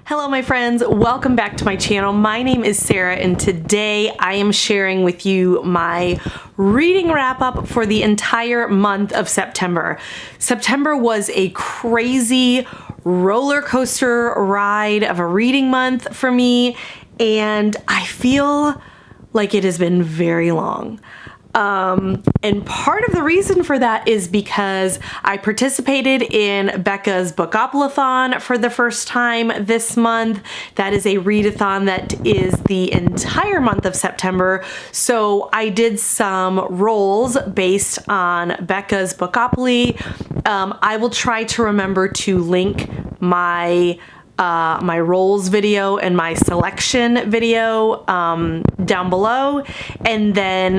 Hello my friends, welcome back to my channel. My name is Sarah and today I am sharing with you my reading wrap up for the entire month of September. September was a crazy roller coaster ride of a reading month for me, and I feel like it has been very long. And part of the reason for that is because I participated in Becca's Bookopolython for the first time this month. That is a readathon that is the entire month of September. So I did some rolls based on Becca's Bookopoly. I will try to remember to link my rolls video and my selection video down below. And then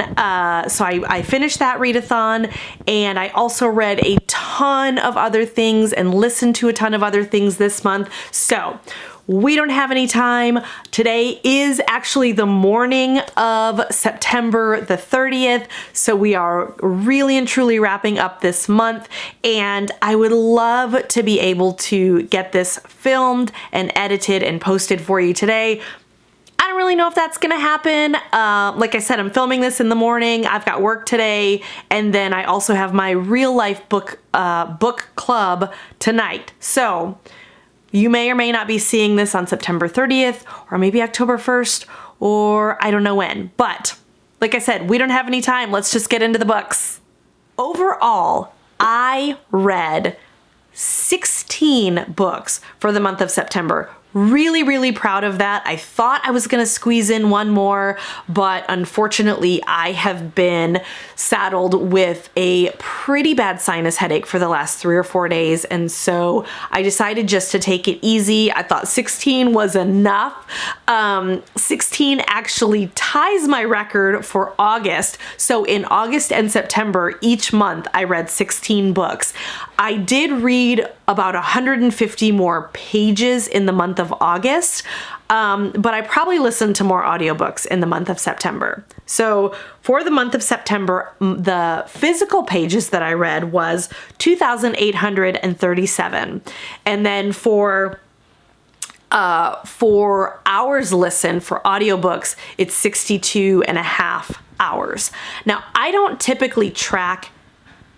so I finished that readathon, and I also read a ton of other things and listened to a ton of other things this month. So we don't have any time. Today is actually the morning of September the 30th, so we are really and truly wrapping up this month, and I would love to be able to get this filmed and edited and posted for you today. I don't really know if that's gonna happen. Like I said, I'm filming this in the morning. I've got work today, and then I also have my real life book club tonight. So you may or may not be seeing this on September 30th or maybe October 1st, or I don't know when. But like I said, we don't have any time. Let's just get into the books. Overall, I read 16 books for the month of September. Really proud of that. I thought I was gonna squeeze in one more, but unfortunately I have been saddled with a pretty bad sinus headache for the last 3 or 4 days, and so I decided just to take it easy. I thought 16 was enough. 16 actually ties my record for August. So in August and September, each month I read 16 books. I did read about 150 more pages in the month of August, but I probably listened to more audiobooks in the month of September. So for the month of September, the physical pages that I read was 2,837. And then for hours listened for audiobooks, it's 62 and a half hours. Now, I don't typically track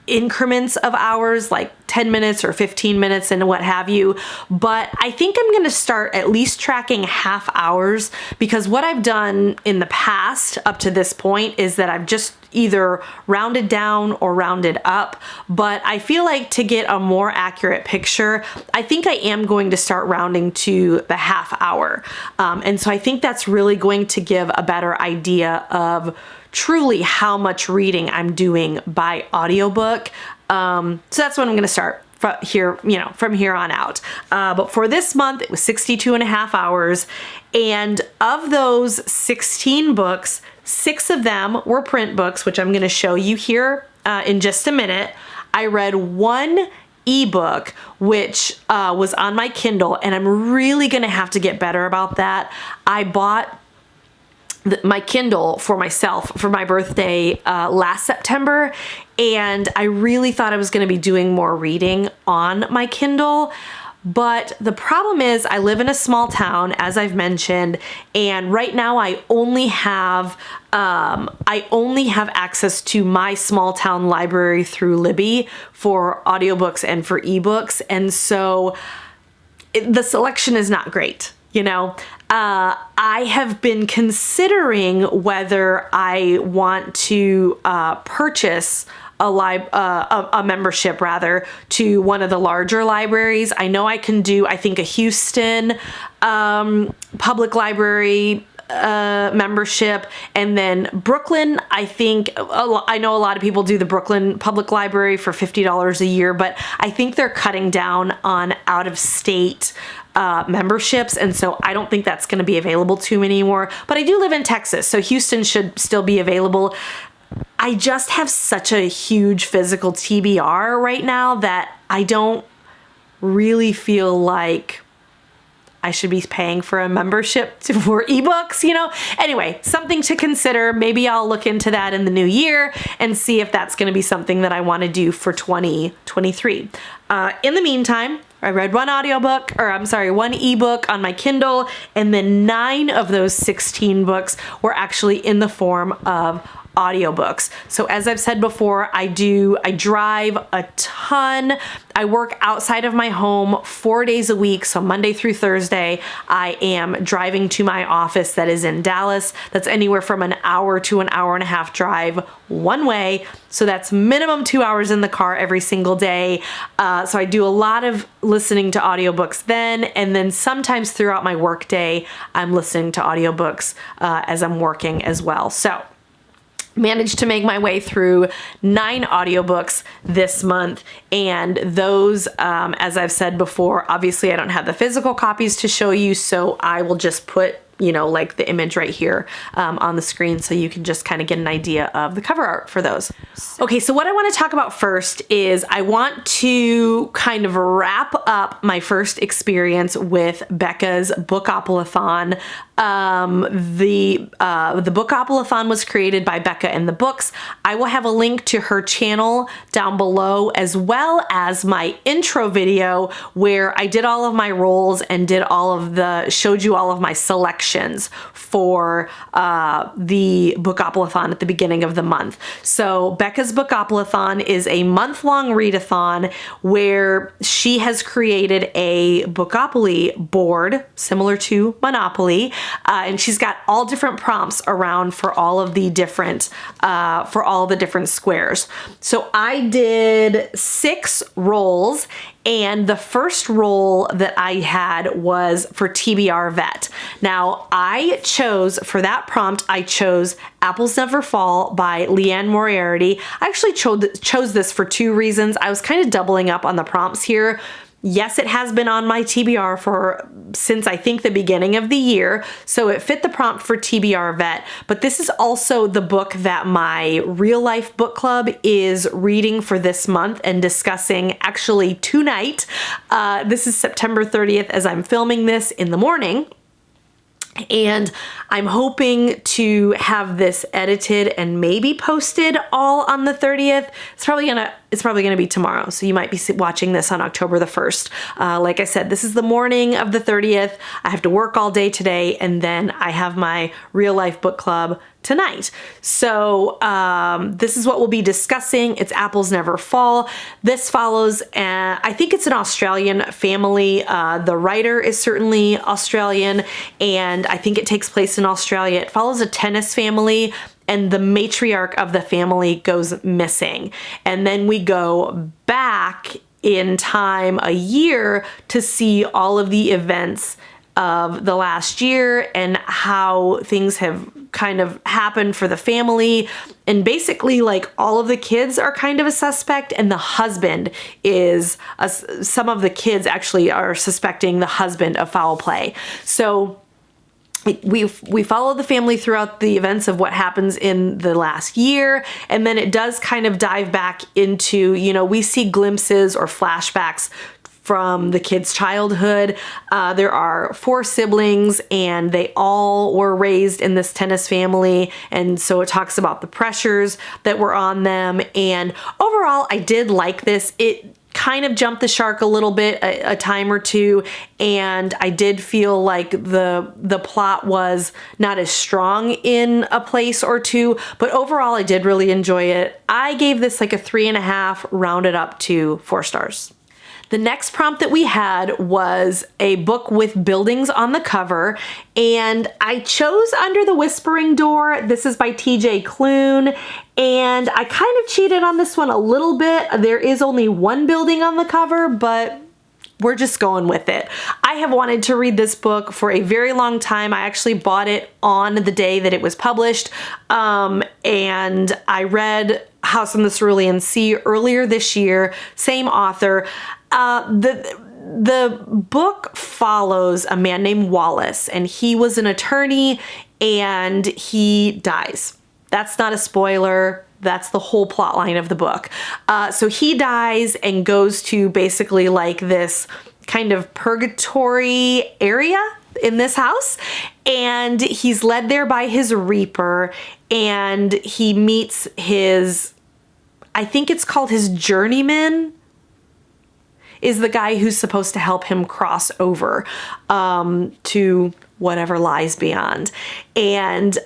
increments of hours like 10 minutes or 15 minutes and what have you, but I think I'm gonna start at least tracking half hours, because what I've done in the past up to this point is that I've just either rounded down or rounded up, but I feel like to get a more accurate picture, I think I am going to start rounding to the half hour. And so I think that's really going to give a better idea of truly how much reading I'm doing by audiobook. So that's what I'm gonna start from here, from here on out. But for this month, it was 62 and a half hours. And of those 16 books, 6 of them were print books, which I'm gonna show you here in just a minute. I read 1 ebook, which was on my Kindle, and I'm really gonna have to get better about that. I bought my Kindle for myself for my birthday last September, and I really thought I was going to be doing more reading on my Kindle. But the problem is I live in a small town, as I've mentioned, and right now I only have access to my small town library through Libby for audiobooks and for ebooks, and so the selection is not great. I have been considering whether I want to purchase a membership rather to one of the larger libraries. I know I can do, I think, a Houston public library membership, and then Brooklyn. I think I know a lot of people do the Brooklyn Public Library for $50 a year, but I think they're cutting down on out-of-state memberships, and so I don't think that's going to be available to me anymore. But I do live in Texas, so Houston should still be available. I just have such a huge physical TBR right now that I don't really feel like I should be paying for a membership for ebooks, Anyway, something to consider. Maybe I'll look into that in the new year and see if that's going to be something that I want to do for 2023. In the meantime, I read one audiobook, or I'm sorry, one ebook on my Kindle, and then 9 of those 16 books were actually in the form of audiobooks. So as I've said before, I drive a ton. I work outside of my home 4 days a week. So Monday through Thursday, I am driving to my office that is in Dallas. That's anywhere from an hour to an hour and a half drive one way. So that's minimum 2 hours in the car every single day. So I do a lot of listening to audiobooks then, and then sometimes throughout my work day, I'm listening to audiobooks as I'm working as well. So managed to make my way through 9 audiobooks this month, and those, as I've said before, obviously I don't have the physical copies to show you, so I will just put, you know, like the image right here on the screen so you can just kind of get an idea of the cover art for those. Okay, so what I want to talk about first is I want to kind of wrap up my first experience with Becca's Bookopolython. The Bookopolython was created by Becca and the Books. I will have a link to her channel down below, as well as my intro video where I did all of my rolls and showed you all of my selections for the Bookopolython at the beginning of the month. So Becca's Bookopolython is a month-long readathon where she has created a Bookopoly board similar to Monopoly. And she's got all different prompts around for all of the different squares. So I did 6 rolls, and the first roll that I had was for TBR Vet. Now for that prompt, I chose Apples Never Fall by Leanne Moriarty. I actually chose this for 2 reasons. I was kind of doubling up on the prompts here. Yes, it has been on my TBR since I think the beginning of the year, so it fit the prompt for TBR Vet, but this is also the book that my real life book club is reading for this month and discussing actually tonight. This is September 30th as I'm filming this in the morning. And I'm hoping to have this edited and maybe posted all on the 30th. It's probably gonna be tomorrow, so you might be watching this on October the 1st. Like I said, this is the morning of the 30th. I have to work all day today, and then I have my real life book club tonight. So this is what we'll be discussing. It's Apples Never Fall. This follows, I think it's an Australian family. The writer is certainly Australian, and I think it takes place in Australia. It follows a tennis family, and the matriarch of the family goes missing. And then we go back in time a year to see all of the events of the last year and how things have kind of happened for the family. And basically, like, all of the kids are kind of a suspect, and the husband is, some of the kids actually are suspecting the husband of foul play. So we follow the family throughout the events of what happens in the last year, and then it does kind of dive back into, you know, we see glimpses or flashbacks from the kids' childhood. There are 4 siblings, and they all were raised in this tennis family, and so it talks about the pressures that were on them. And overall, I did like this. It kind of jumped the shark a little bit a time or two, and I did feel like the plot was not as strong in a place or two, but overall I did really enjoy it. I gave this like a 3.5, rounded up to 4 stars. The next prompt that we had was a book with buildings on the cover, and I chose Under the Whispering Door. This is by TJ Klune, and I kind of cheated on this one a little bit. There is only 1 building on the cover, but we're just going with it. I have wanted to read this book for a very long time. I actually bought it on the day that it was published, and I read House on the Cerulean Sea earlier this year, same author. The book follows a man named Wallace, and he was an attorney, and he dies. That's not a spoiler. That's the whole plot line of the book. So he dies and goes to basically like this kind of purgatory area in this house, and he's led there by his reaper, and he meets his, I think it's called his journeyman. is the guy who's supposed to help him cross over to whatever lies beyond. And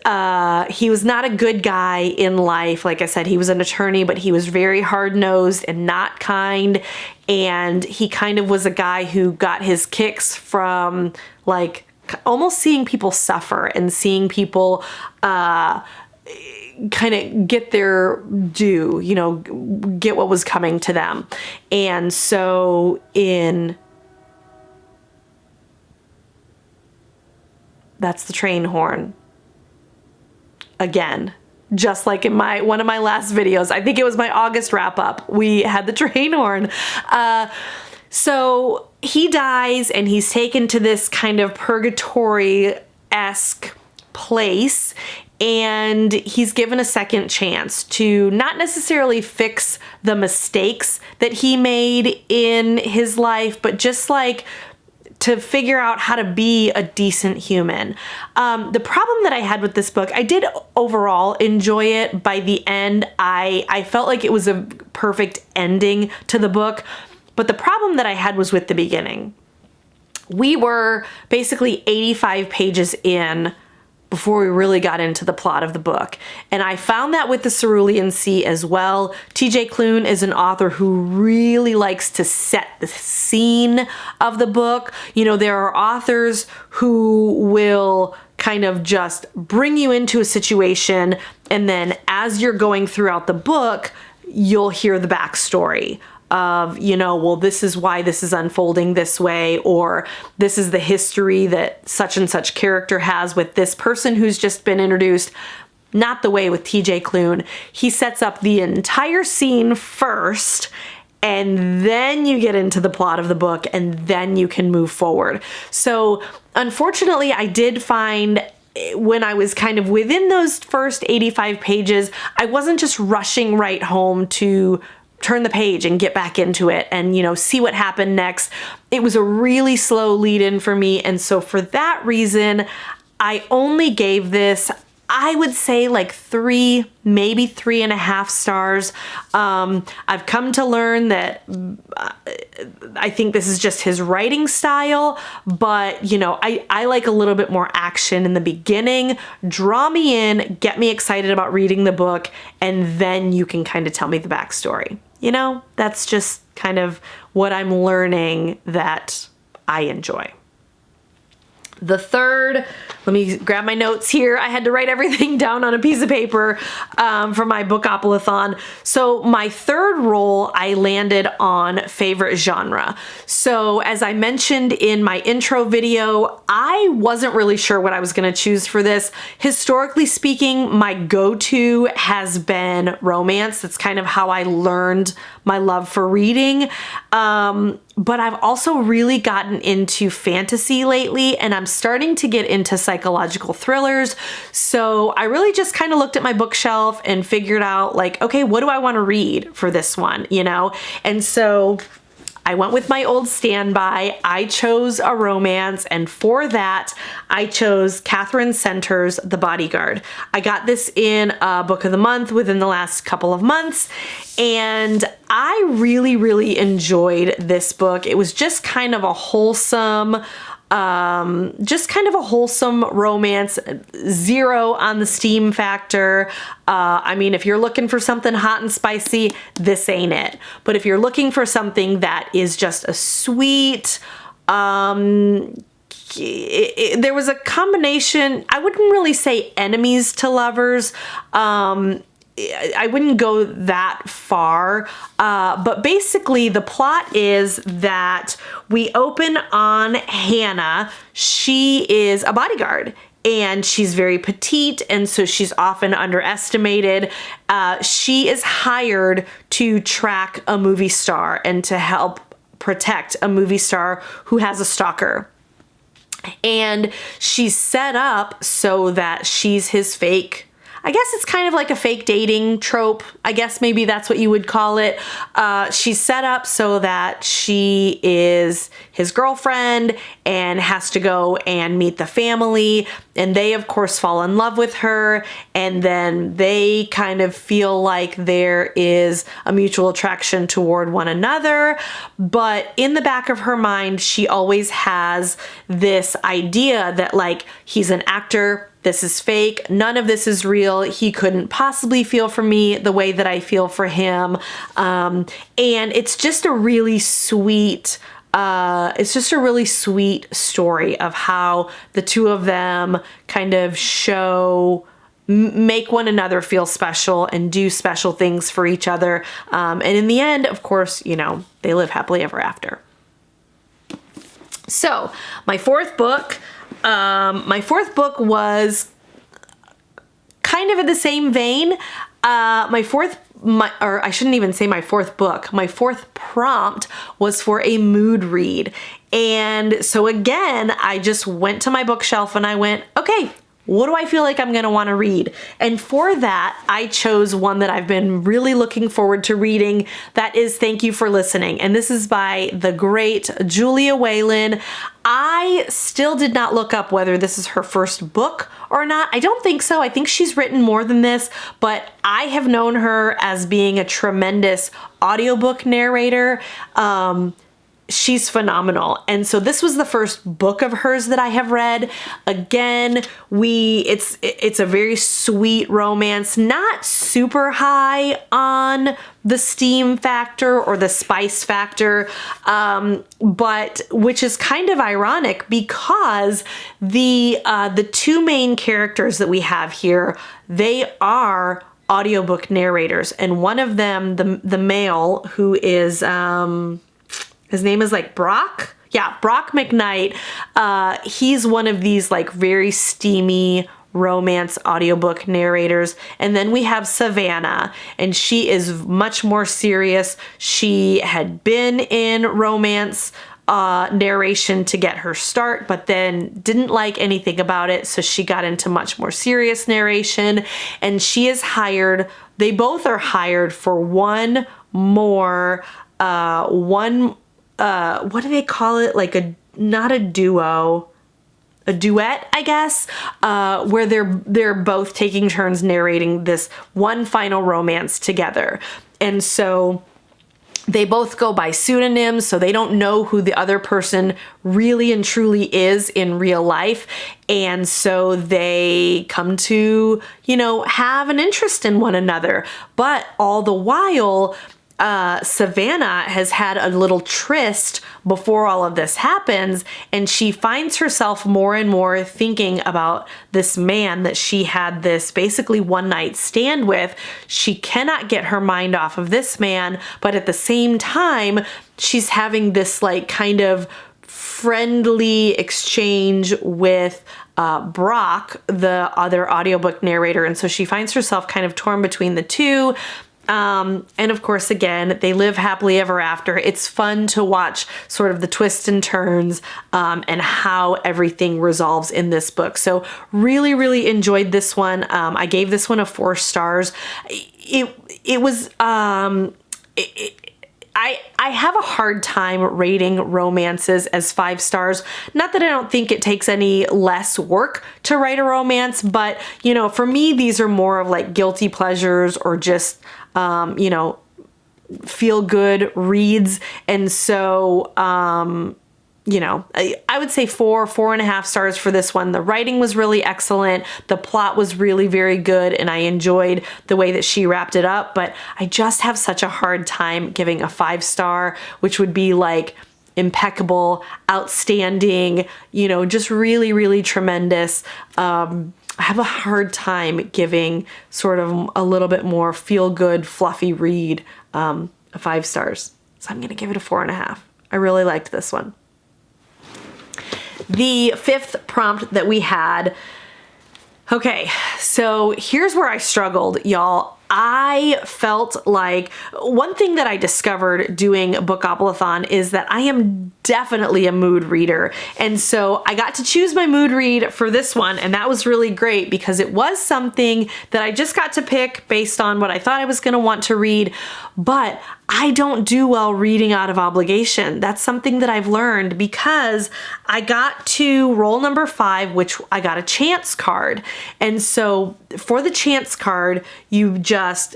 he was not a good guy in life. Like I said, he was an attorney, but he was very hard-nosed and not kind. And he kind of was a guy who got his kicks from like almost seeing people suffer and seeing people kind of get their due, you know, get what was coming to them. And so that's the train horn. Again, just like in one of my last videos, I think it was my August wrap up, we had the train horn. So he dies and he's taken to this kind of purgatory-esque place, and he's given a second chance to not necessarily fix the mistakes that he made in his life, but just like to figure out how to be a decent human. The problem that I had with this book, I did overall enjoy it. By the end, I felt like it was a perfect ending to the book. But the problem that I had was with the beginning. We were basically 85 pages in before we really got into the plot of the book. And I found that with the Cerulean Sea as well. TJ Klune is an author who really likes to set the scene of the book. You know, there are authors who will kind of just bring you into a situation, and then as you're going throughout the book, you'll hear the backstory of, you know, well, this is why this is unfolding this way, or this is the history that such and such character has with this person who's just been introduced. Not the way with TJ Klune. He sets up the entire scene first, and then you get into the plot of the book, and then you can move forward. So unfortunately, I did find when I was kind of within those first 85 pages, I wasn't just rushing right home to turn the page and get back into it and, you know, see what happened next. It was a really slow lead in for me. And so for that reason, I only gave this, I would say like 3, maybe 3.5 stars. I've come to learn that I think this is just his writing style, but you know, I like a little bit more action in the beginning. Draw me in, get me excited about reading the book, and then you can kind of tell me the backstory. You know, that's just kind of what I'm learning that I enjoy. The third, let me grab my notes here. I had to write everything down on a piece of paper for my Bookopolython. So my third role, I landed on favorite genre. So as I mentioned in my intro video, I wasn't really sure what I was going to choose for this. Historically speaking, my go-to has been romance. That's kind of how I learned my love for reading. But I've also really gotten into fantasy lately, and I'm starting to get into psychological thrillers. So I really just kind of looked at my bookshelf and figured out like, okay, what do I want to read for this one, you know? And so I went with my old standby. I chose a romance, and for that, I chose Catherine Center's The Bodyguard. I got this in a book of the month within the last couple of months, and I really, really enjoyed this book. It was just kind of a wholesome, romance, 0 on the steam factor. I mean, if you're looking for something hot and spicy, this ain't it. But if you're looking for something that is just a sweet, there was a combination, I wouldn't really say enemies to lovers. I wouldn't go that far, but basically the plot is that we open on Hannah. She is a bodyguard, and she's very petite, and so she's often underestimated. She is hired to track a movie star and to help protect a movie star who has a stalker. And she's set up so that she's his fake I guess it's kind of like a fake dating trope. I guess maybe that's what you would call it. She's set up so that she is his girlfriend and has to go and meet the family. And they, of course, fall in love with her. And then they kind of feel like there is a mutual attraction toward one another. But in the back of her mind, she always has this idea that, like, he's an actor. This is fake. None of this is real. He couldn't possibly feel for me the way that I feel for him. And it's just a really sweet story of how the two of them kind of make one another feel special and do special things for each other. And in the end, of course, you know, they live happily ever after. So my fourth book was kind of in the same vein. My fourth prompt was for a mood read. And so again, I just went to my bookshelf and I went, okay, what do I feel like I'm going to want to read? And for that, I chose one that I've been really looking forward to reading. That is Thank You for Listening. And this is by the great Julia Whelan. I still did not look up whether this is her first book or not. I don't think so. I think she's written more than this, but I have known her as being a tremendous audiobook narrator. She's phenomenal. And so this was the first book of hers that I have read. Again, it's a very sweet romance, not super high on the steam factor or the spice factor, but which is kind of ironic because the two main characters that we have here, they are audiobook narrators. And one of them, the male, who is his name is like Brock. Yeah, Brock McKnight. He's one of these like very steamy romance audiobook narrators. And then we have Savannah, and she is much more serious. She had been in romance narration to get her start, but then didn't like anything about it. So she got into much more serious narration, and she is hired. They both are hired for one more, what do they call it? Like not a duo, a duet, I guess, where they're both taking turns narrating this one final romance together. And so they both go by pseudonyms, so they don't know who the other person really and truly is in real life. And so they come to, you know, have an interest in one another. But all the while, Savannah has had a little tryst before all of this happens, and she finds herself more and more thinking about this man that she had this basically one night stand with. She cannot get her mind off of this man, but at the same time, she's having this like kind of friendly exchange with Brock, the other audiobook narrator, and so she finds herself kind of torn between the two. And of course, again, they live happily ever after. It's fun to watch sort of the twists and turns and how everything resolves in this book. So really, really enjoyed this one. I gave this one a 4 stars. I have a hard time rating romances as 5 stars. Not that I don't think it takes any less work to write a romance, but, you know, for me, these are more of like guilty pleasures or just, you know, feel good reads. And so, you know, I would say 4.5 stars for this one. The writing was really excellent. The plot was really very good, and I enjoyed the way that she wrapped it up, but I just have such a hard time giving a 5 star, which would be like impeccable, outstanding, you know, just really, really tremendous. I have a hard time giving sort of a little bit more feel-good, fluffy read a 5 stars. So I'm going to give it a 4.5. I really liked this one. The 5th prompt that we had. Okay, so here's where I struggled, y'all. I felt like one thing that I discovered doing Bookopolython is that I am definitely a mood reader. And so I got to choose my mood read for this one, and that was really great because it was something that I just got to pick based on what I thought I was going to want to read. But I don't do well reading out of obligation. That's something that I've learned because I got to roll number 5, which I got a chance card. And so for the chance card, you just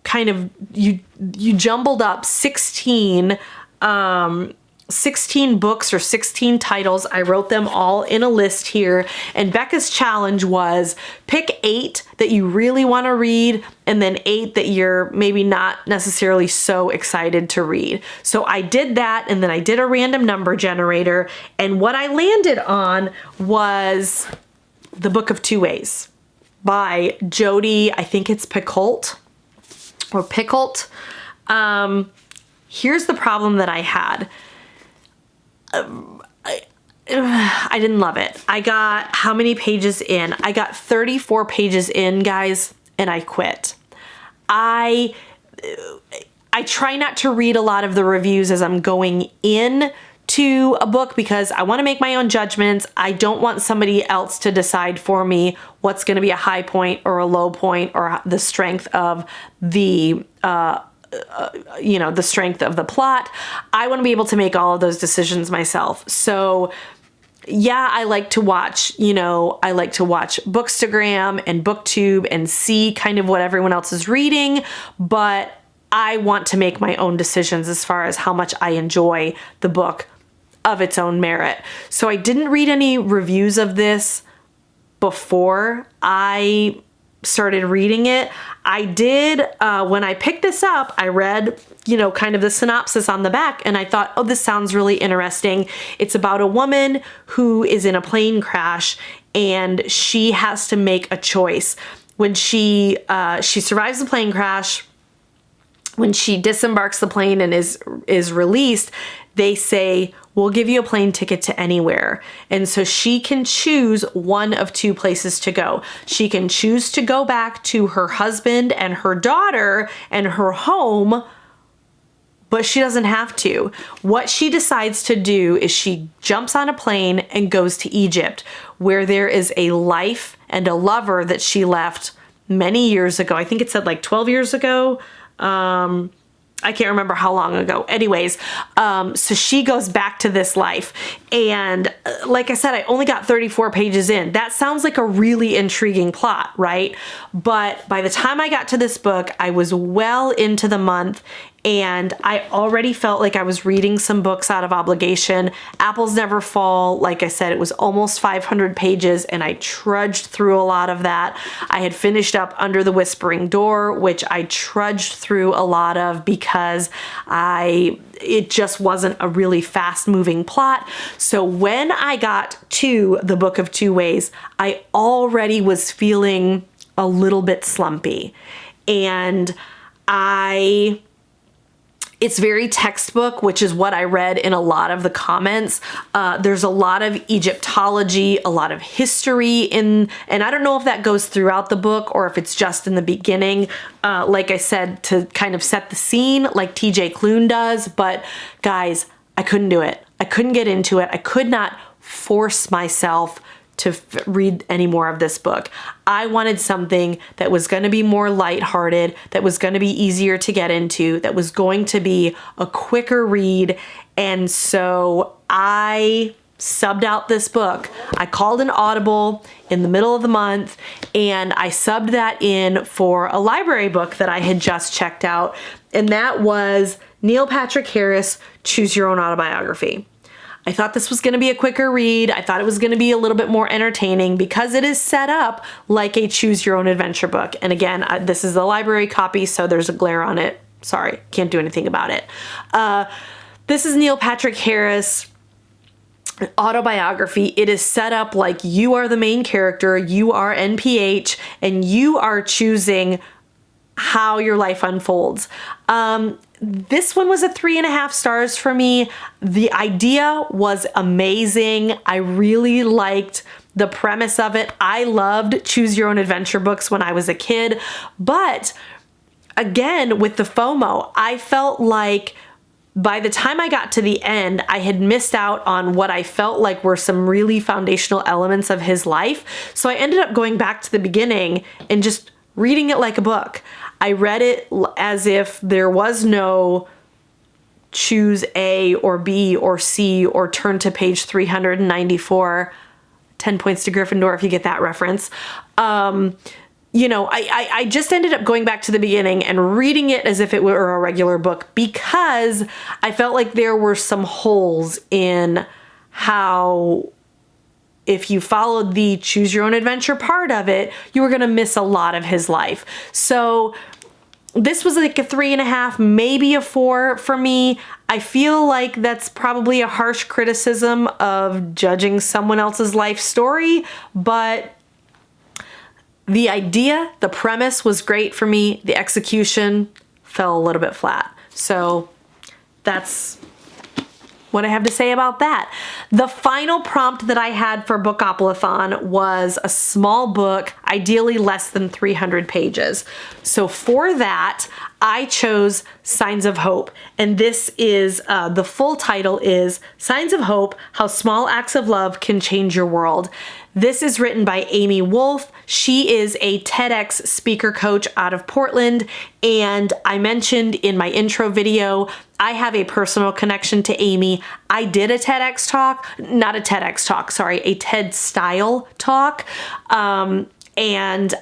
kind of, you jumbled up 16 books or 16 titles. I wrote them all in a list here. And Becca's challenge was pick 8 that you really want to read and then 8 that you're maybe not necessarily so excited to read. So I did that, and then I did a random number generator. And what I landed on was The Book of Two Ways by Jodi, I think it's Picoult or Picoult. Here's the problem that I had. I didn't love it. I got how many pages in? I got 34 pages in, guys, and I quit. I try not to read a lot of the reviews as I'm going in to a book because I want to make my own judgments. I don't want somebody else to decide for me what's going to be a high point or a low point or the strength of the the strength of the plot. I want to be able to make all of those decisions myself. So yeah, I like to watch Bookstagram and BookTube and see kind of what everyone else is reading, but I want to make my own decisions as far as how much I enjoy the book of its own merit. So I didn't read any reviews of this before I started reading it. I did, when I picked this up, I read, kind of the synopsis on the back, and I thought, oh, this sounds really interesting. It's about a woman who is in a plane crash, and she has to make a choice. When she survives the plane crash, when she disembarks the plane and is released, they say, we'll give you a plane ticket to anywhere. And so she can choose one of 2 places to go. She can choose to go back to her husband and her daughter and her home, but she doesn't have to. What she decides to do is she jumps on a plane and goes to Egypt, where there is a life and a lover that she left many years ago. I think it said like 12 years ago. I can't remember how long ago. Anyways, so she goes back to this life. And like I said, I only got 34 pages in. That sounds like a really intriguing plot, right? But by the time I got to this book, I was well into the month, and I already felt like I was reading some books out of obligation. Apples Never Fall, like I said, it was almost 500 pages, and I trudged through a lot of that. I had finished up Under the Whispering Door, which I trudged through a lot of because it just wasn't a really fast-moving plot. So when I got to The Book of Two Ways, I already was feeling a little bit slumpy. And it's very textbook, which is what I read in a lot of the comments. There's a lot of Egyptology, a lot of history and I don't know if that goes throughout the book or if it's just in the beginning, like I said, to kind of set the scene like TJ Klune does. But guys, I couldn't do it. I couldn't get into it. I could not force myself to read any more of this book. I wanted something that was going to be more lighthearted, that was going to be easier to get into, that was going to be a quicker read. And so I subbed out this book. I called an audible in the middle of the month, and I subbed that in for a library book that I had just checked out. And that was Neil Patrick Harris, Choose Your Own Autobiography. I thought this was going to be a quicker read. I thought it was going to be a little bit more entertaining because it is set up like a choose your own adventure book. And again, this is the library copy, so there's a glare on it. Sorry, can't do anything about it. This is Neil Patrick Harris autobiography. It is set up like you are the main character, you are NPH, and you are choosing how your life unfolds. This one was a 3.5 stars for me. The idea was amazing. I really liked the premise of it. I loved choose your own adventure books when I was a kid, but again, with the FOMO, I felt like by the time I got to the end, I had missed out on what I felt like were some really foundational elements of his life. So I ended up going back to the beginning and just reading it like a book. I read it as if there was no choose A or B or C or turn to page 394, 10 points to Gryffindor, if you get that reference. You know, I just ended up going back to the beginning and reading it as if it were a regular book, because I felt like there were some holes in how, if you followed the choose your own adventure part of it, you were going to miss a lot of his life. So this was like a 3.5, maybe a 4 for me. I feel like that's probably a harsh criticism of judging someone else's life story, but the idea, the premise was great for me. The execution fell a little bit flat. So that's what I have to say about that. The final prompt that I had for Bookopolython was a small book, ideally less than 300 pages. So for that, I chose Signs of Hope. And this is, the full title is Signs of Hope, How Small Acts of Love Can Change Your World. This is written by Amy Wolf. She is a TEDx speaker coach out of Portland. And I mentioned in my intro video, I have a personal connection to Amy. I did a TEDx talk, not a TEDx talk, sorry, a TED style talk. And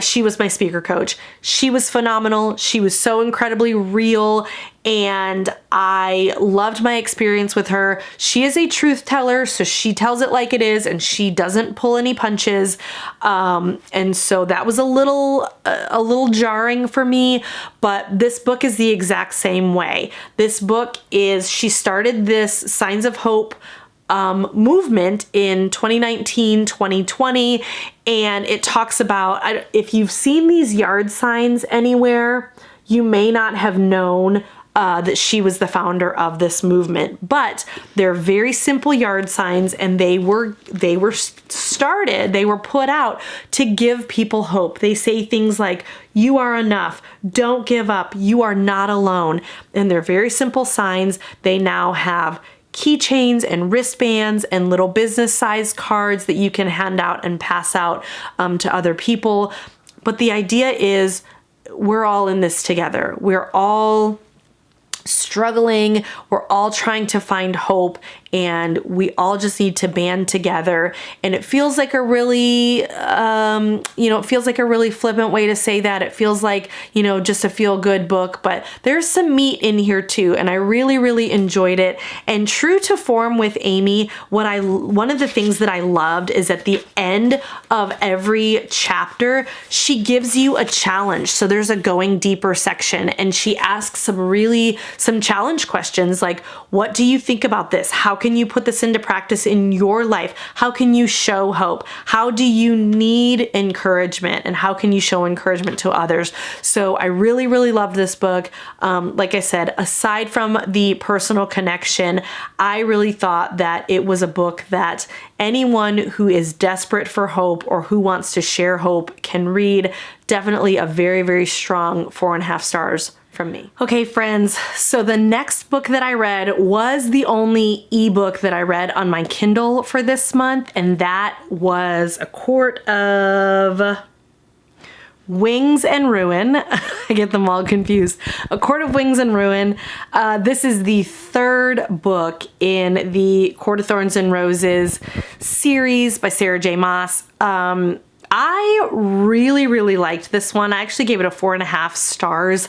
she was my speaker coach. She was phenomenal. She was so incredibly real, and I loved my experience with her. She is a truth teller, so she tells it like it is, and she doesn't pull any punches. And so that was a little jarring for me, but this book is the exact same way. This book is, she started this Signs of Hope movement in 2019, 2020, and it talks about, if you've seen these yard signs anywhere, you may not have known that she was the founder of this movement, but they're very simple yard signs, and they were put out to give people hope. They say things like, you are enough, don't give up, you are not alone, and they're very simple signs. They now have keychains and wristbands and little business-sized cards that you can hand out and pass out to other people. But the idea is, we're all in this together. We're all struggling, we're all trying to find hope, and we all just need to band together. And it feels like a really, it feels like a really flippant way to say that. It feels like, just a feel-good book, but there's some meat in here too, and I really, really enjoyed it. And true to form with Amy, one of the things that I loved is at the end of every chapter, she gives you a challenge. So there's a going deeper section, and she asks some challenge questions like, what do you think about this? How can you put this into practice in your life? How can you show hope? How do you need encouragement? And how can you show encouragement to others? So I really, really loved this book. Like I said, aside from the personal connection, I really thought that it was a book that anyone who is desperate for hope or who wants to share hope can read. Definitely a very, very strong 4.5 stars from me. Okay, friends, so the next book that I read was the only ebook that I read on my Kindle for this month, and that was A Quart of Wings and Ruin. I get them all confused. A Quart of Wings and Ruin. This is the third book in the Court of Thorns and Roses series by Sarah J. Maas. I really, really liked this one. I actually gave it a 4.5 stars.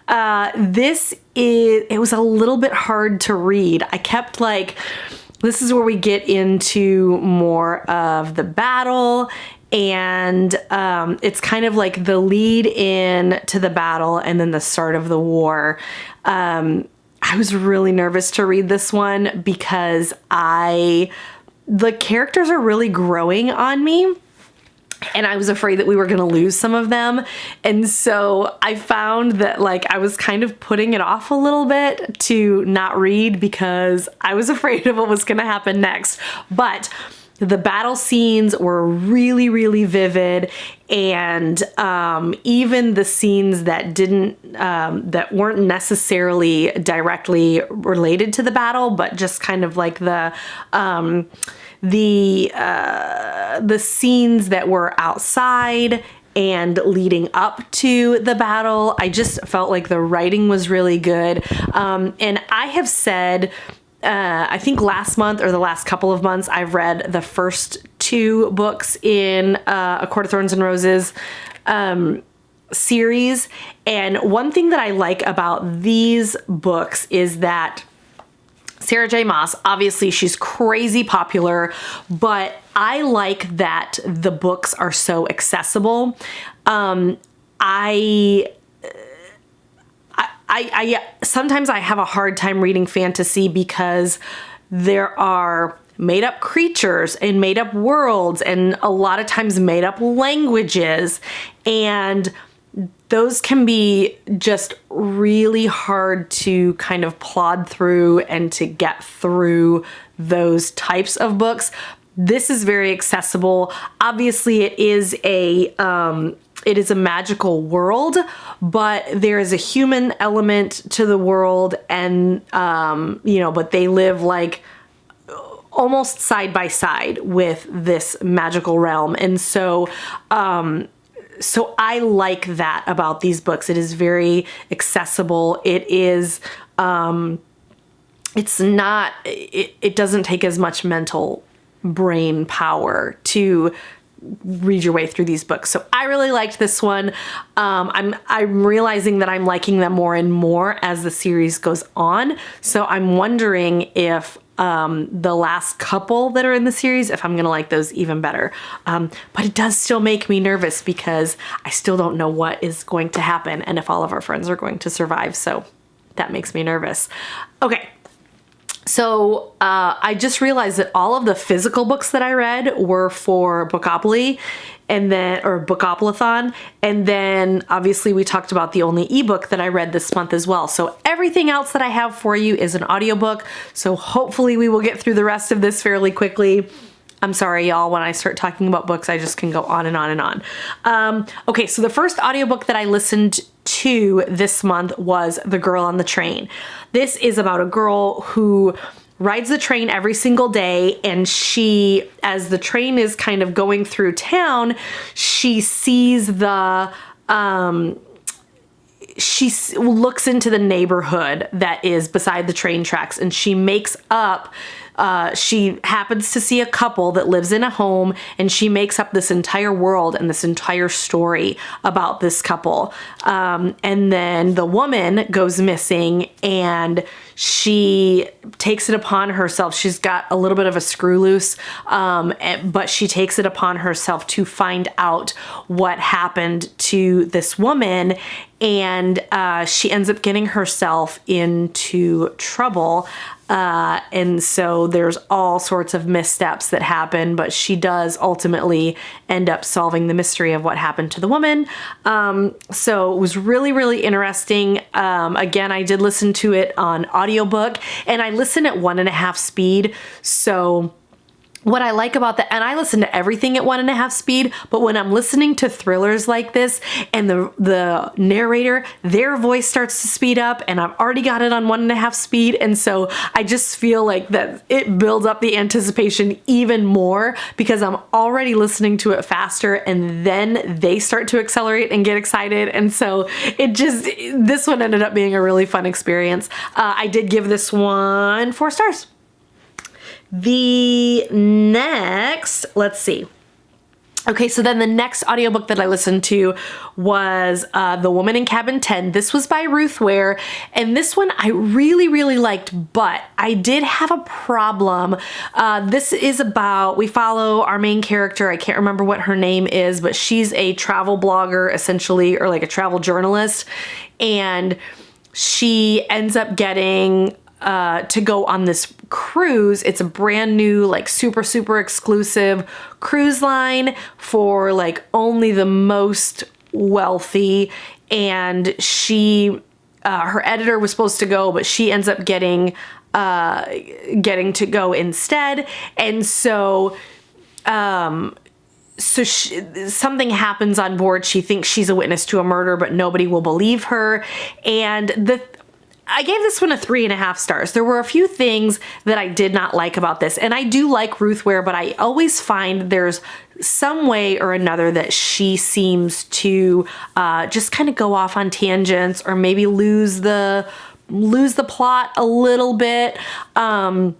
It was a little bit hard to read. I kept this is where we get into more of the battle, and it's kind of like the lead in to the battle and then the start of the war. I was really nervous to read this one because the characters are really growing on me, and I was afraid that we were going to lose some of them. And so I found that I was kind of putting it off a little bit to not read because I was afraid of what was going to happen next. But The battle scenes were really, really vivid, and even the scenes that that weren't necessarily directly related to the battle, but just kind of like the scenes that were outside and leading up to the battle, I just felt like the writing was really good. And I have said, I think last month or the last couple of months, I've read the first 2 books in A Quart of Thorns and Roses series. And one thing that I like about these books is that Sarah J. Maas, obviously she's crazy popular, but I like that the books are so accessible. Sometimes I have a hard time reading fantasy because there are made up creatures and made up worlds and a lot of times made up languages, and those can be just really hard to kind of plod through and to get through those types of books. This is very accessible. Obviously, it is a magical world, but there is a human element to the world, and but they live like almost side by side with this magical realm, and so I like that about these books. It is very accessible. It is, it doesn't take as much mental brain power to read your way through these books. So I really liked this one. I'm realizing that I'm liking them more and more as the series goes on. So I'm wondering if the last couple that are in the series, if I'm gonna like those even better. But it does still make me nervous because I still don't know what is going to happen and if all of our friends are going to survive. So that makes me nervous. Okay. So I just realized that all of the physical books that I read were for Bookopoly, or Bookopolython, and then obviously we talked about the only ebook that I read this month as well. So everything else that I have for you is an audiobook. So hopefully we will get through the rest of this fairly quickly. I'm sorry, y'all, when I start talking about books, I just can go on and on and on. Okay, so the first audiobook that I listened to this month was The Girl on the Train. This is about a girl who rides the train every single day, and she, as the train is kind of going through town, she sees she looks into the neighborhood that is beside the train tracks, and she makes up she happens to see a couple that lives in a home, and she makes up this entire world and this entire story about this couple. And then the woman goes missing, and she takes it upon herself. She's got a little bit of a screw loose, but she takes it upon herself to find out what happened to this woman. And she ends up getting herself into trouble. And so there's all sorts of missteps that happen, but she does ultimately end up solving the mystery of what happened to the woman. So it was really, really interesting. Again, I did listen to it on audiobook, and I listened at 1.5 speed. So what I like about that, and I listen to everything at 1.5 speed, but when I'm listening to thrillers like this and the narrator, their voice starts to speed up, and I've already got it on 1.5 speed, and so I just feel like that it builds up the anticipation even more because I'm already listening to it faster, and then they start to accelerate and get excited, and so this one ended up being a really fun experience. I did give this one 4 stars. The next, let's see. Okay, so then the next audiobook that I listened to was The Woman in Cabin 10. This was by Ruth Ware, and this one I really, really liked, but I did have a problem. This is about, we follow our main character, I can't remember what her name is, but she's a travel blogger, essentially, or like a travel journalist, and she ends up getting to go on this cruise. It's a brand new, like super, super exclusive cruise line for like only the most wealthy. And she, her editor was supposed to go, but she ends up getting to go instead. And so so something happens on board. She thinks she's a witness to a murder, but nobody will believe her. And I gave this one a 3.5 stars. There were a few things that I did not like about this. And I do like Ruth Ware, but I always find there's some way or another that she seems to just kind of go off on tangents, or maybe lose the plot a little bit. One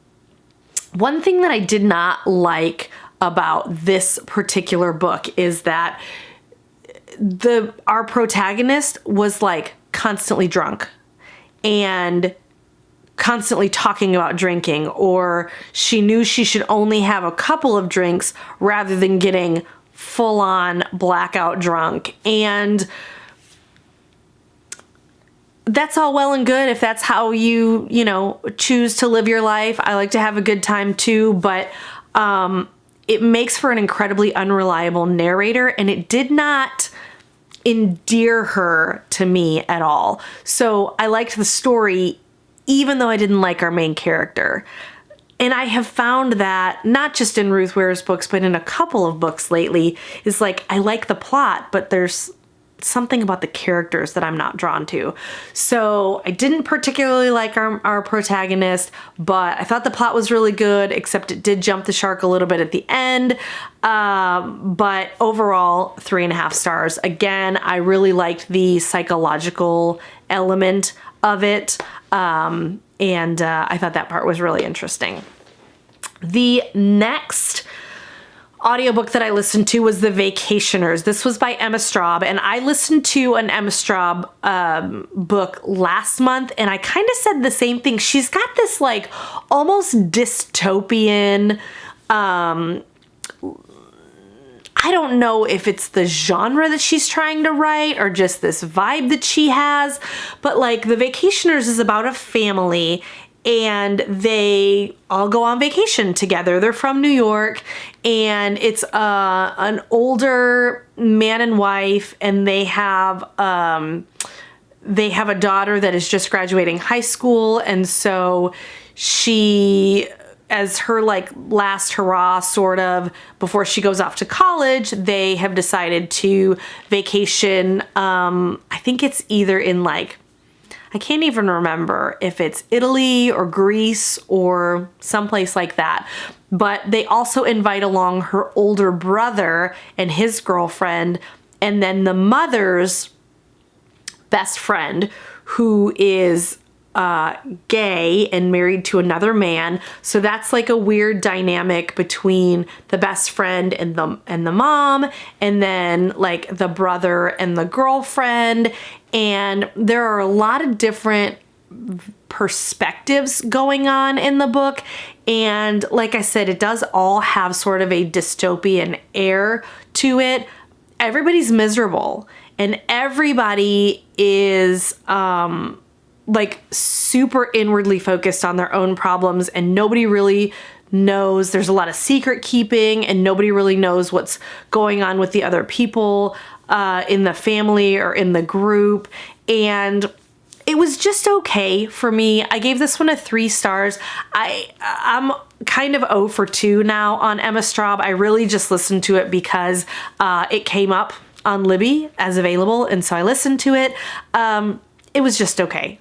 thing that I did not like about this particular book is that our protagonist was like constantly drunk and constantly talking about drinking, or she knew she should only have a couple of drinks rather than getting full on blackout drunk. And that's all well and good if that's how you choose to live your life. I like to have a good time too, but it makes for an incredibly unreliable narrator, and it did not endear her to me at all. So I liked the story, even though I didn't like our main character. And I have found that not just in Ruth Ware's books, but in a couple of books lately, is like, I like the plot, but there's something about the characters that I'm not drawn to. So I didn't particularly like our protagonist, but I thought the plot was really good, except it did jump the shark a little bit at the end. But overall, 3.5 stars. Again, I really liked the psychological element of it. And I thought that part was really interesting. The next audiobook that I listened to was The Vacationers. This was by Emma Straub, and I listened to an Emma Straub book last month, and I kind of said the same thing. She's got this like almost dystopian, I don't know if it's the genre that she's trying to write or just this vibe that she has, but like The Vacationers is about a family, and they all go on vacation together. They're from New York, and it's an older man and wife, and they have a daughter that is just graduating high school, and so she, as her like last hurrah sort of before she goes off to college, they have decided to vacation. I think it's either in like, I can't even remember if it's Italy or Greece or someplace like that. But they also invite along her older brother and his girlfriend, and then the mother's best friend, who is gay and married to another man. So that's like a weird dynamic between the best friend and the mom, and then like the brother and the girlfriend. And there are a lot of different perspectives going on in the book. And like I said, it does all have sort of a dystopian air to it. Everybody's miserable, and everybody is like super inwardly focused on their own problems, and nobody really knows. There's a lot of secret keeping, and nobody really knows what's going on with the other people in the family or in the group. And it was just okay for me. I gave this one a 3 stars. I'm kind of 0 for 2 now on Emma Straub. I really just listened to it because it came up on Libby as available, and so I listened to it. It was just okay.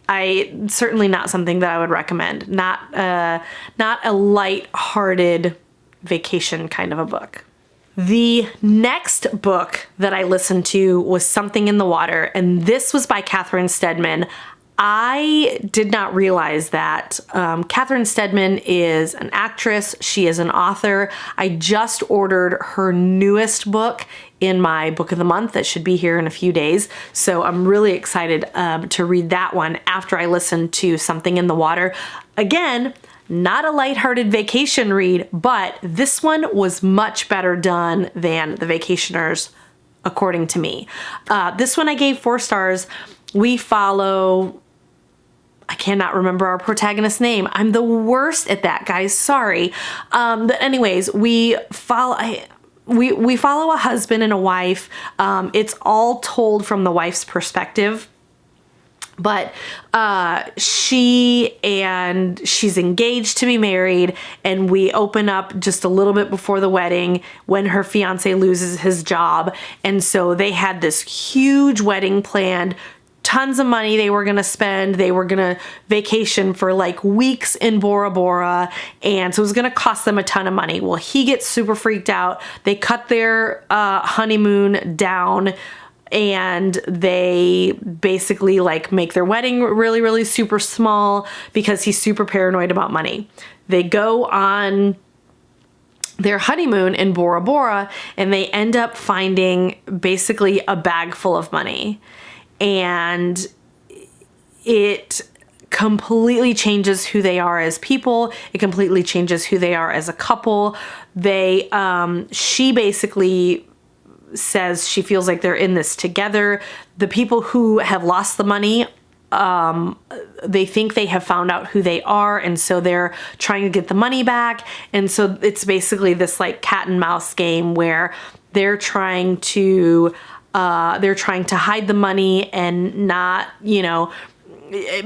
Certainly not something that I would recommend. Not a light-hearted vacation kind of a book. The next book that I listened to was Something in the Water, and this was by Catherine Steadman. I did not realize that. Catherine Steadman is an actress. She is an author. I just ordered her newest book in my book of the month that should be here in a few days. So I'm really excited to read that one after I listen to Something in the Water. Again, not a lighthearted vacation read, but this one was much better done than The Vacationers, according to me. This one I gave 4 stars. We follow, I cannot remember our protagonist's name. I'm the worst at that, guys. Sorry. But anyways, we follow a husband and a wife. It's all told from the wife's perspective, But she's engaged to be married, and we open up just a little bit before the wedding when her fiance loses his job. And so they had this huge wedding planned, tons of money they were going to spend. They were going to vacation for like weeks in Bora Bora. And so it was going to cost them a ton of money. Well, he gets super freaked out. They cut their honeymoon down, and they basically like make their wedding really, really super small because he's super paranoid about money. They go on their honeymoon in Bora Bora, and they end up finding basically a bag full of money. And it completely changes who they are as people. It completely changes who they are as a couple. She basically says she feels like they're in this together. The people who have lost the money, they think they have found out who they are, and so they're trying to get the money back. And so it's basically this like cat and mouse game where they're trying to hide the money and not,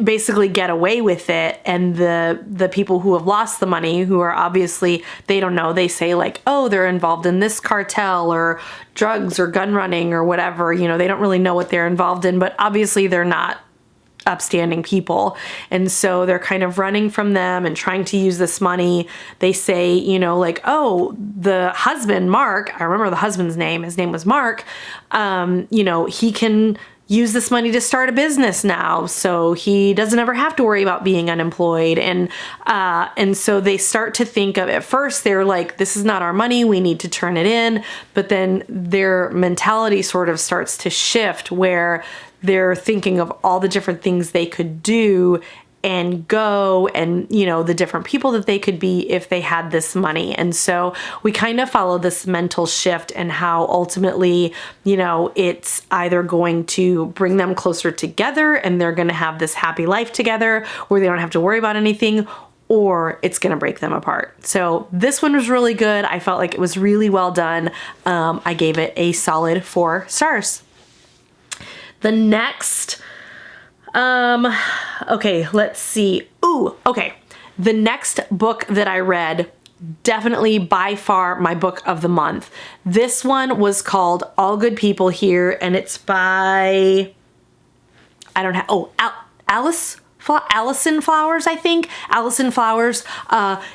basically get away with it. And the people who have lost the money, who are obviously, they don't know, they say like, oh, they're involved in this cartel or drugs or gun running or whatever, they don't really know what they're involved in, but obviously they're not upstanding people. And so they're kind of running from them and trying to use this money. They say, like, oh, the husband, Mark, I remember the husband's name, his name was Mark, he can use this money to start a business now, so he doesn't ever have to worry about being unemployed. And so they start to think of, at first they're like, this is not our money, we need to turn it in. But then their mentality sort of starts to shift where they're thinking of all the different things they could do and go, and the different people that they could be if they had this money. And so we kind of follow this mental shift and how ultimately, it's either going to bring them closer together and they're going to have this happy life together where they don't have to worry about anything, or it's going to break them apart. So this one was really good. I felt like it was really well done. I gave it a solid 4 stars. The next, okay, let's see. Okay. The next book that I read, definitely by far my book of the month. This one was called All Good People Here, and it's by, Allison Flowers, I think. Allison Flowers.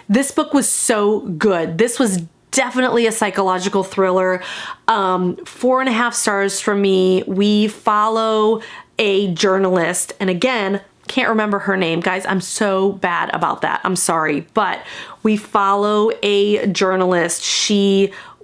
This book was so good. This was definitely a psychological thriller. 4.5 stars from me. We follow a journalist, and again, can't remember her name, guys. I'm so bad about that. I'm sorry, but we follow a journalist.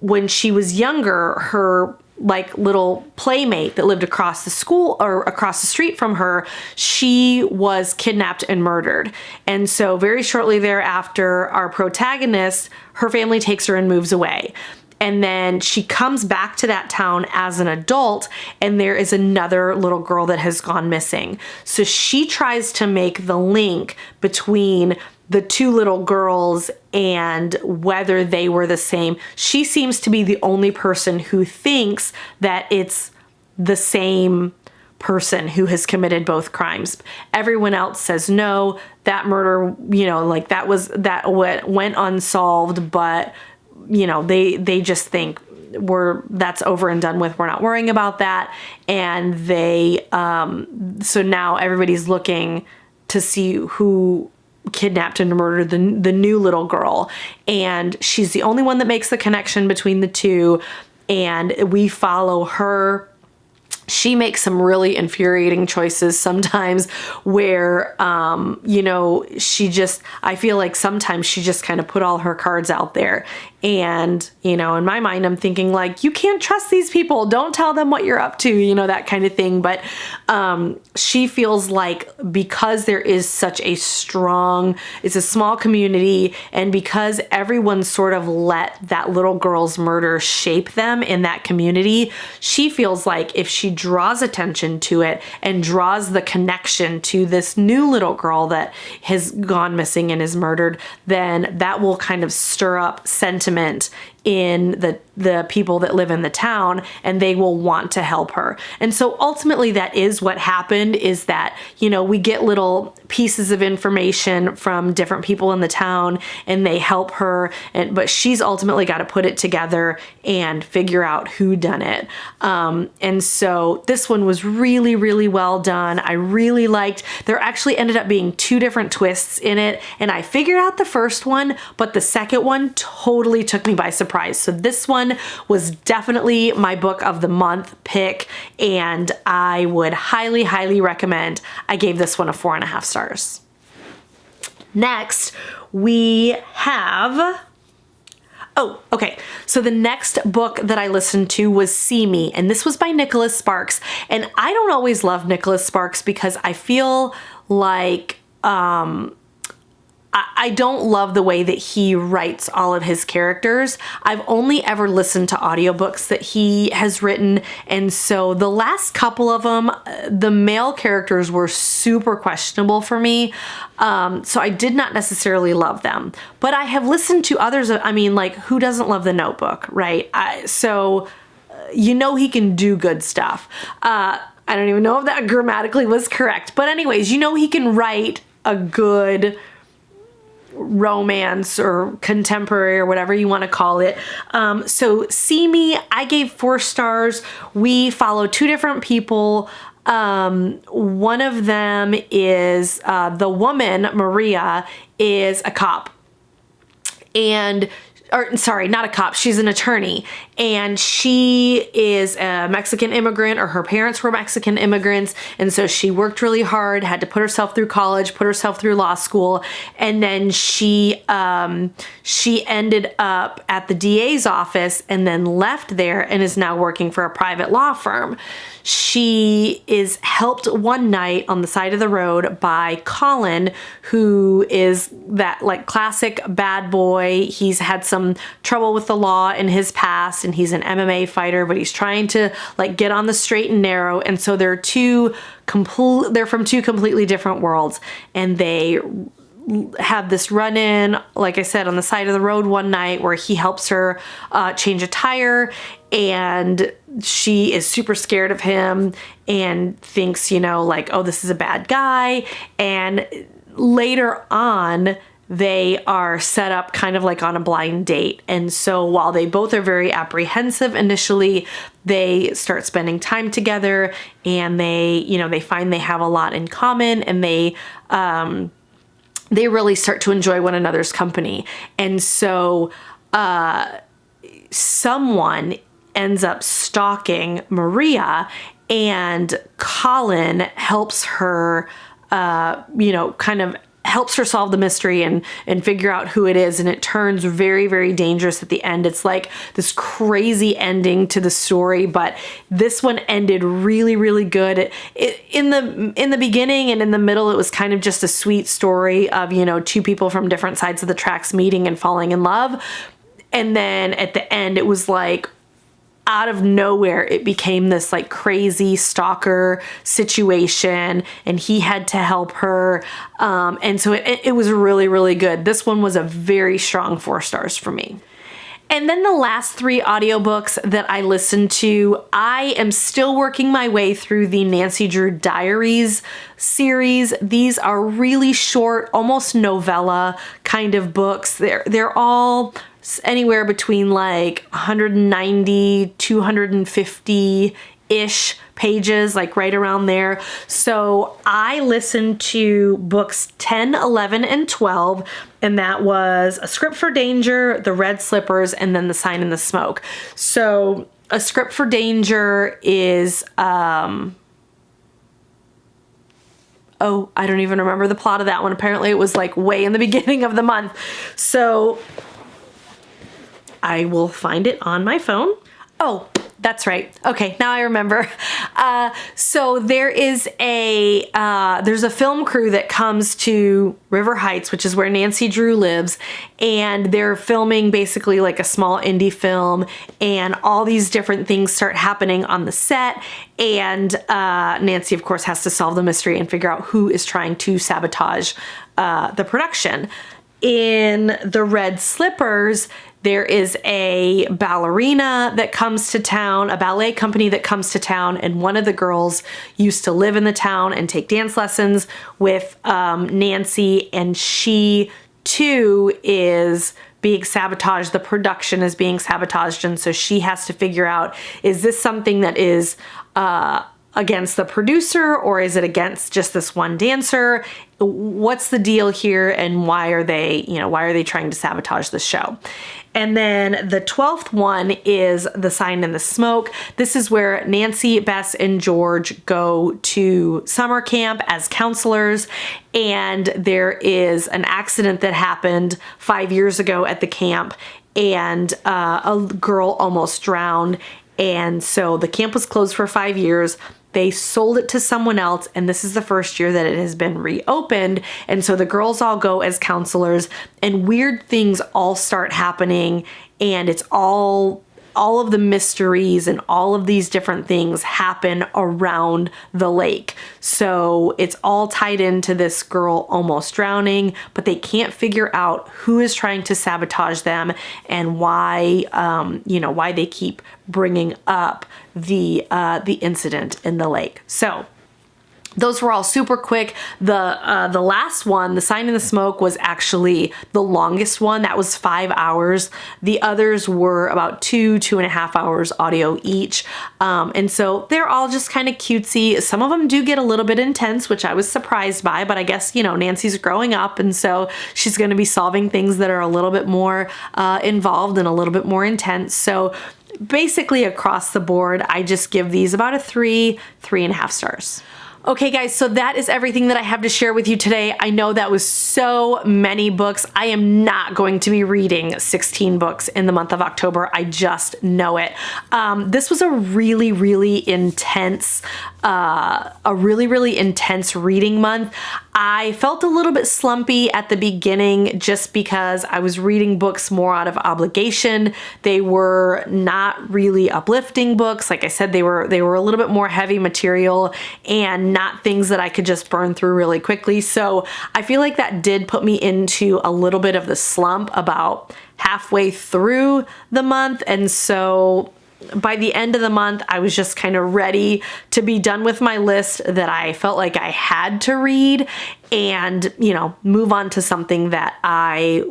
When she was younger, her like little playmate that lived across the school or across the street from her, she was kidnapped and murdered. And so very shortly thereafter, our protagonist, her family takes her and moves away. And then she comes back to that town as an adult, and there is another little girl that has gone missing. So she tries to make the link between the 2 little girls and whether they were the same. She seems to be the only person who thinks that it's the same person who has committed both crimes. Everyone else says no, that murder, that went unsolved, but they just think that's over and done with. We're not worrying about that. And so now everybody's looking to see who kidnapped and murdered the new little girl. And she's the only one that makes the connection between the two. And we follow her. She makes some really infuriating choices sometimes where, I feel like sometimes she just kind of put all her cards out there. And, in my mind, I'm thinking like, you can't trust these people. Don't tell them what you're up to, that kind of thing. But she feels like because there is such it's a small community, and because everyone sort of let that little girl's murder shape them in that community, she feels like if she draws attention to it and draws the connection to this new little girl that has gone missing and is murdered, then that will kind of stir up sentiment in the people that live in the town, and they will want to help her. And so ultimately that is what happened, is that, you know, we get little pieces of information from different people in the town and they help her, but she's ultimately got to put it together and figure out who done it. And so this one was really, really well done. I really liked, there actually ended up being 2 different twists in it, and I figured out the first one, but the second one totally took me by surprise. So this one was definitely my book of the month pick, and I would highly, highly recommend. I gave this one a 4.5 stars. Next, we have, oh, okay. So the next book that I listened to was See Me, and this was by Nicholas Sparks. And I don't always love Nicholas Sparks because I feel like, I don't love the way that he writes all of his characters. I've only ever listened to audiobooks that he has written, and so the last couple of them, the male characters were super questionable for me, so I did not necessarily love them. But I have listened to others, I mean, like, who doesn't love The Notebook, right? So you know he can do good stuff. I don't even know if that grammatically was correct, but anyways, you know he can write a good romance or contemporary or whatever you want to call it. So See Me, I gave 4 stars. We follow 2 different people. One of them is the woman, Maria, is a cop. Or sorry, not a cop, she's an attorney, and she is a Mexican immigrant, or her parents were Mexican immigrants, and so she worked really hard, had to put herself through college, put herself through law school, and then she ended up at the DA's office and then left there and is now working for a private law firm. She is helped one night on the side of the road by Colin, who is that like classic bad boy. He's had some trouble with the law in his past, and he's an MMA fighter, but he's trying to like get on the straight and narrow. And so they're from 2 completely different worlds, and they have this run-in, like I said, on the side of the road one night where he helps her change a tire, and she is super scared of him and thinks, you know, like, oh, this is a bad guy. And later on, they are set up kind of like on a blind date. And so while they both are very apprehensive initially, they start spending time together, and they find they have a lot in common, and they really start to enjoy one another's company. And so someone ends up stalking Maria, and Colin helps her, kind of helps her solve the mystery and figure out who it is. And it turns very, very dangerous at the end. It's like this crazy ending to the story, but this one ended really, really good. In the beginning and in the middle, it was kind of just a sweet story of, 2 people from different sides of the tracks meeting and falling in love. And then at the end, it was like, out of nowhere, it became this like crazy stalker situation, and he had to help her. And so it was really, really good. This one was a very strong 4 stars for me. And then the last 3 audiobooks that I listened to, I am still working my way through the Nancy Drew Diaries series. These are really short, almost novella kind of books. They're all anywhere between like 190, 250-ish pages, like right around there. So I listened to books 10, 11, and 12, and that was A Script for Danger, The Red Slippers, and then The Sign in the Smoke. So A Script for Danger is, I don't even remember the plot of that one. Apparently it was like way in the beginning of the month. So I will find it on my phone. Oh, That's right. Okay, now I remember. So there is there's a film crew that comes to River Heights, which is where Nancy Drew lives, and they're filming basically like a small indie film, and all these different things start happening on the set, and Nancy, of course, has to solve the mystery and figure out who is trying to sabotage the production. In The Red Slippers, there is a ballerina that comes to town, a ballet company that comes to town, and one of the girls used to live in the town and take dance lessons with Nancy, and she too is being sabotaged. The production is being sabotaged, and so she has to figure out, is this something that is against the producer, or is it against just this one dancer? What's the deal here, and why are they trying to sabotage the show? And then the 12th one is The Sign in the Smoke. This is where Nancy, Bess, and George go to summer camp as counselors, and there is an accident that happened 5 years ago at the camp, and a girl almost drowned, and so the camp was closed for 5 years. They sold it to someone else, and this is the first year that it has been reopened. And so the girls all go as counselors, and weird things all start happening, and it's all of the mysteries and all of these different things happen around the lake. So it's all tied into this girl almost drowning, but they can't figure out who is trying to sabotage them and why, why they keep bringing up the incident in the lake. So those were all super quick. The last one, The Sign in the Smoke, was actually the longest one. That was 5 hours. The others were about 2.5 hours audio each. And so they're all just kind of cutesy. Some of them do get a little bit intense, which I was surprised by, but I guess, Nancy's growing up, and so she's going to be solving things that are a little bit more involved and a little bit more intense. So basically across the board, I just give these about a 3.5 stars. Okay guys, so that is everything that I have to share with you today. I know that was so many books. I am not going to be reading 16 books in the month of October. I just know it. This was a really intense, really intense reading month. I felt a little bit slumpy at the beginning just because I was reading books more out of obligation. They were not really uplifting books. Like I said, they were a little bit more heavy material and not things that I could just burn through really quickly. So I feel like that did put me into a little bit of the slump about halfway through the month. And so by the end of the month, I was just kind of ready to be done with my list that I felt like I had to read and, move on to something that I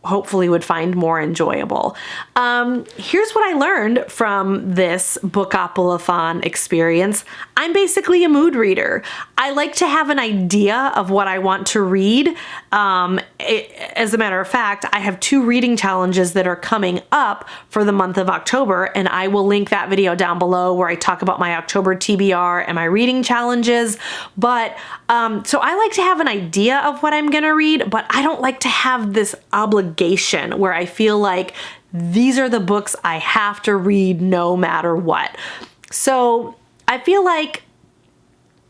hopefully would find more enjoyable. Here's what I learned from this Bookopolython experience. I'm basically a mood reader. I like to have an idea of what I want to read. As a matter of fact, I have 2 reading challenges that are coming up for the month of October, and I will link that video down below where I talk about my October TBR and my reading challenges. But so I like to have an idea of what I'm gonna read, but I don't like to have this obligation where I feel like these are the books I have to read no matter what. So I feel like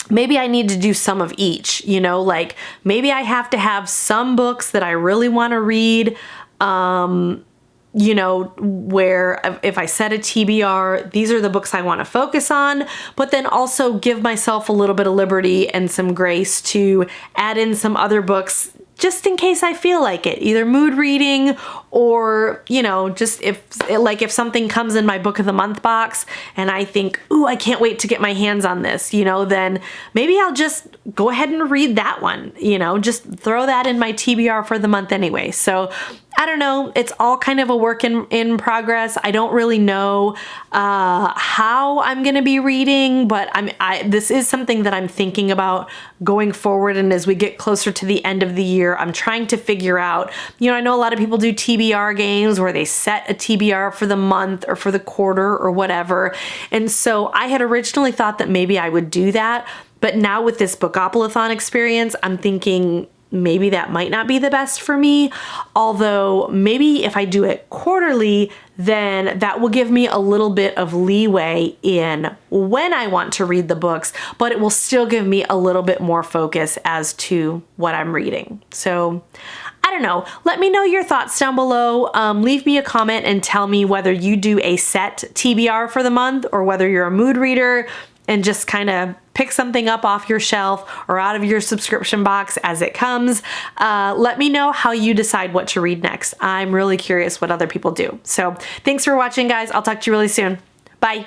maybe I need to do some of each, like maybe I have to have some books that I really want to read, where if I set a TBR, these are the books I want to focus on, but then also give myself a little bit of liberty and some grace to add in some other books just in case I feel like it, either mood reading or, just if something comes in my book of the month box and I think, ooh, I can't wait to get my hands on this, then maybe I'll just go ahead and read that one, just throw that in my TBR for the month anyway. So I don't know. It's all kind of a work in progress. I don't really know how I'm going to be reading, but this is something that I'm thinking about going forward. And as we get closer to the end of the year, I'm trying to figure out, I know a lot of people do TBR games where they set a TBR for the month or for the quarter or whatever. And so I had originally thought that maybe I would do that. But now with this Bookopolython experience, I'm thinking, maybe that might not be the best for me. Although maybe if I do it quarterly, then that will give me a little bit of leeway in when I want to read the books, but it will still give me a little bit more focus as to what I'm reading. So I don't know. Let me know your thoughts down below. Leave me a comment and tell me whether you do a set TBR for the month or whether you're a mood reader and just kind of pick something up off your shelf or out of your subscription box as it comes. Let me know how you decide what to read next. I'm really curious what other people do. So thanks for watching, guys. I'll talk to you really soon. Bye.